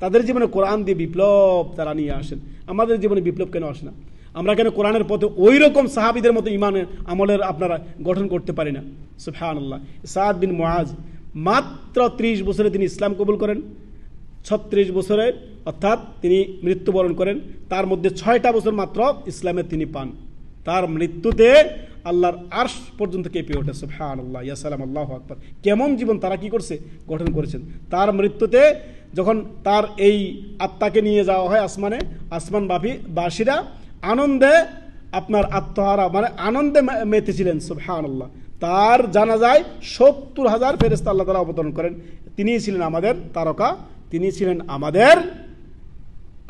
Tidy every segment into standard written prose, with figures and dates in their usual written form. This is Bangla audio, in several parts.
তাদের জীবনে কোরআন দিয়ে বিপ্লব তারা নিয়ে আসেন। আমাদের জীবনে বিপ্লব কেন আসে না? আমরা কেন কোরআনের পথে ওই রকম সাহাবীদের মতো ইমানের আমলের আপনারা গঠন করতে পারি না? সুবহানাল্লাহ। সাদ বিন মুআজ মাত্র 30 বছরে তিনি ইসলাম কবুল করেন। 36 বছরে অর্থাৎ তিনি মৃত্যুবরণ করেন। তার মধ্যে 6টা বছর মাত্র ইসলামে তিনি পান। তার মৃত্যুতে আল্লাহর আরশ পর্যন্ত কেঁপে ওঠে। সুবহানাল্লাহ, ইয়া সালাম, আল্লাহু আকবার। কেমন জীবন তারা কি করছে, গঠন করেছেন। তার মৃত্যুতে যখন তার এই আত্মাকে নিয়ে যাওয়া হয় আসমানে, আসমানবাসীরা আনন্দে আপনার আত্মহারা মানে আনন্দে মেতেছিলেন। সুবহানাল্লাহ। তার জানাজায় 70,000 ফেরেশতা আল্লাহ তাআলা অবতরণ করেন। তিনিই ছিলেন আমাদের তারকা, তিনি ছিলেন আমাদের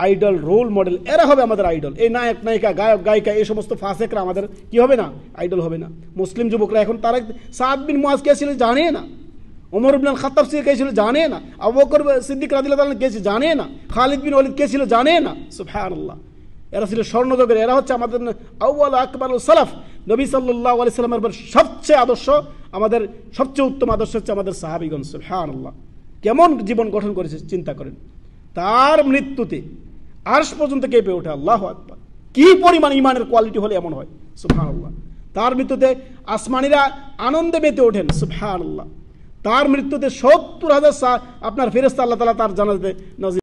আইডল, রোল মডেল। এরা হবে আমাদের আইডল। এই নায়ক নায়িকা, গায়ক গায়িকা, এই সমস্ত ফাসেকরা আমাদের কি হবে না, আইডল হবে না। মুসলিম যুবকরা এখন তারা সাদ বিন মুআজ কে ছিল জানে না, ওমর ইবনে খাত্তাব কে ছিল জানে না, আবু বকর সিদ্দিক রাদিয়াল্লাহু তাআলা কে ছিল জানে না, খালিদ বিন ওয়ালিদ কে ছিল জানে না। সুবহানাল্লাহ। এরা ছিল স্বর্ণযুগের, এরা হচ্ছে আমাদের আউয়াল আকবারুল সালাফ। নবী সাল্লাল্লাহু আলাইহি সাল্লামের সবচেয়ে আদর্শ, আমাদের সবচেয়ে উত্তম আদর্শ হচ্ছে আমাদের সাহাবীগণ। সুবহানাল্লাহ। কেমন জীবন গঠন করেছে চিন্তা করেন। তার মৃত্যুতে আরশ পর্যন্ত কেঁপে ওঠে। আল্লাহু আকবার। কি পরিমাণ ইমানের কোয়ালিটি হলে এমন হয়। সুবহানাল্লাহ। তার মৃত্যুতে আসমানীরা আনন্দে মেতে ওঠেন। সুবহানাল্লাহ। তার মৃত্যুতে 70,000 আপনার ফেরেশতা আল্লাহ তাআলা তার জানাজাতে নাজিল